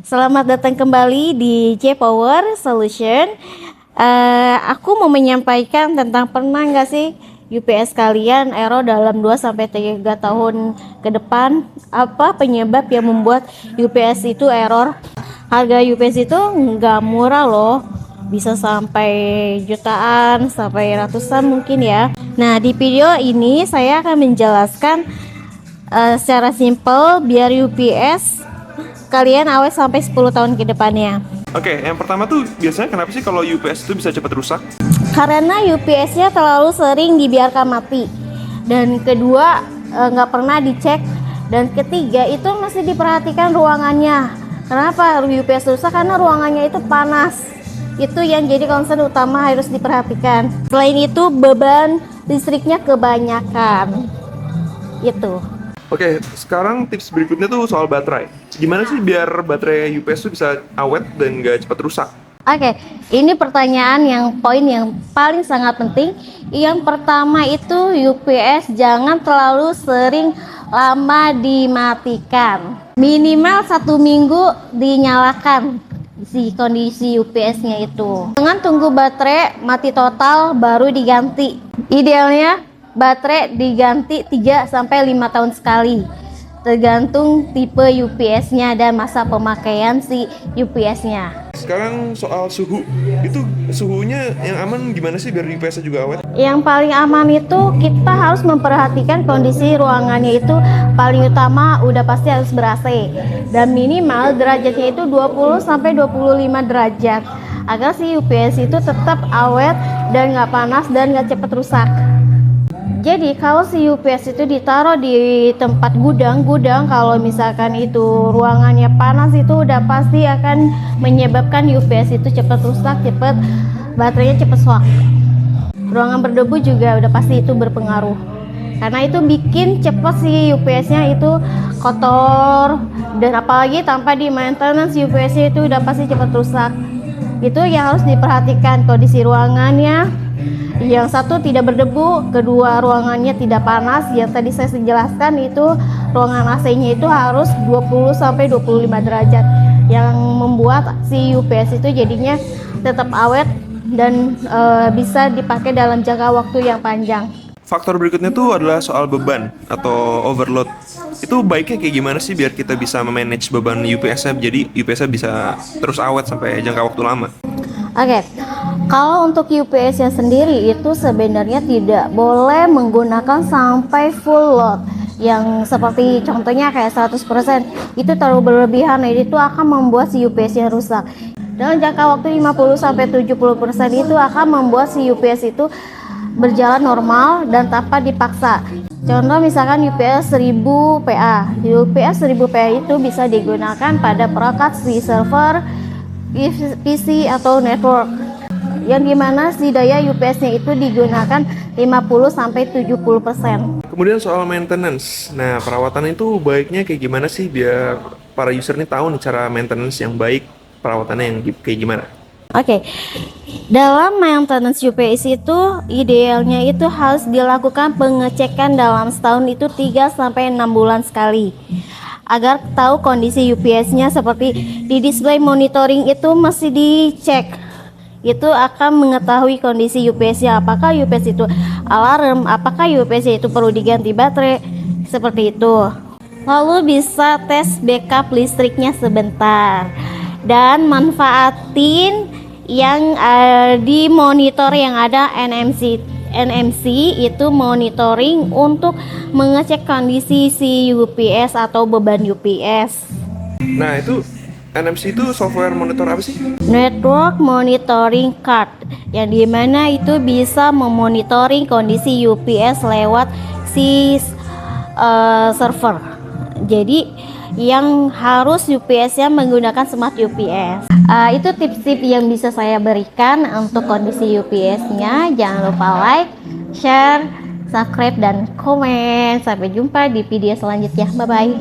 Selamat datang kembali di J Power Solution. Aku mau menyampaikan tentang pernah nggak sih UPS kalian error dalam 2-3 tahun ke depan? Apa penyebab yang membuat UPS itu error? Harga UPS itu nggak murah loh, bisa sampai jutaan, sampai ratusan mungkin ya. Nah, di video ini saya akan menjelaskan secara simpel biar UPS kalian awet sampai 10 tahun ke depannya. Oke, yang pertama tuh biasanya kenapa sih kalau UPS itu bisa cepat rusak? Karena UPS-nya terlalu sering dibiarkan mati. Dan kedua, nggak pernah dicek. Dan ketiga, itu masih diperhatikan ruangannya. Kenapa UPS rusak? Karena ruangannya itu panas. Itu yang jadi concern utama harus diperhatikan. Selain itu, beban listriknya kebanyakan. Itu. Oke, sekarang tips berikutnya tuh soal baterai. Gimana sih biar baterai UPS tuh bisa awet dan nggak cepat rusak? Oke, ini pertanyaan poin yang paling sangat penting. Yang pertama itu UPS jangan terlalu sering lama dimatikan. Minimal 1 minggu dinyalakan si kondisi UPS-nya itu. Jangan tunggu baterai mati total baru diganti. Idealnya baterai diganti 3-5 tahun sekali. Tergantung tipe UPS-nya dan masa pemakaian si UPS-nya. Sekarang soal suhu, itu suhunya yang aman gimana sih biar UPS-nya juga awet? Yang paling aman itu kita harus memperhatikan kondisi ruangannya itu paling utama udah pasti harus ber-AC dan minimal derajatnya itu 20-25 derajat agar si UPS itu tetap awet dan nggak panas dan nggak cepat rusak. Jadi kalau si UPS itu ditaruh di tempat gudang kalau misalkan itu ruangannya panas itu udah pasti akan menyebabkan UPS itu cepat rusak, cepat baterainya cepat swak. Ruangan berdebu juga udah pasti itu berpengaruh. Karena itu bikin cepat si UPS-nya itu kotor dan apalagi tanpa di maintenance UPS-nya itu udah pasti cepat rusak. Itu yang harus diperhatikan kondisi ruangannya. Yang satu tidak berdebu, kedua ruangannya tidak panas. Yang tadi saya jelaskan itu ruangan AC-nya itu harus 20-25 derajat yang membuat si UPS itu jadinya tetap awet dan bisa dipakai dalam jangka waktu yang panjang. Faktor berikutnya tuh adalah soal beban atau overload. Itu baiknya kayak gimana sih biar kita bisa memanage beban UPS-nya jadi UPS-nya bisa terus awet sampai jangka waktu lama? Oke, kalau untuk UPS-nya sendiri itu sebenarnya tidak boleh menggunakan sampai full load. Yang seperti contohnya kayak 100% itu terlalu berlebihan, nah itu akan membuat si UPS-nya rusak. Dalam jangka waktu 50-70% itu akan membuat si UPS itu berjalan normal dan tanpa dipaksa. Contoh misalkan UPS 1000 PA. UPS 1000 PA itu bisa digunakan pada perangkat si server, PC atau network. Yang dimana si daya UPS-nya itu digunakan 50-70%. Kemudian soal maintenance. Nah, perawatan itu baiknya kayak gimana sih biar para user ini tahu nih cara maintenance yang baik, perawatannya yang kayak gimana? Oke, dalam maintenance UPS itu idealnya itu harus dilakukan pengecekan dalam setahun itu 3-6 bulan sekali agar tahu kondisi UPS-nya. Seperti di display monitoring itu mesti dicek, itu akan mengetahui kondisi UPS-nya, apakah UPS itu alarm, apakah UPS itu perlu diganti baterai, seperti itu. Lalu bisa tes backup listriknya sebentar dan manfaatin yang di monitor yang ada NMC itu monitoring untuk mengecek kondisi si UPS atau beban UPS. Nah, itu NMC itu software monitor apa sih? Network Monitoring Card, yang dimana itu bisa memonitoring kondisi UPS lewat si server. Jadi yang harus UPS-nya menggunakan smart UPS. Itu tips-tips yang bisa saya berikan untuk kondisi UPS-nya. Jangan lupa like, share, subscribe, dan komen. Sampai jumpa di video selanjutnya. Bye-bye.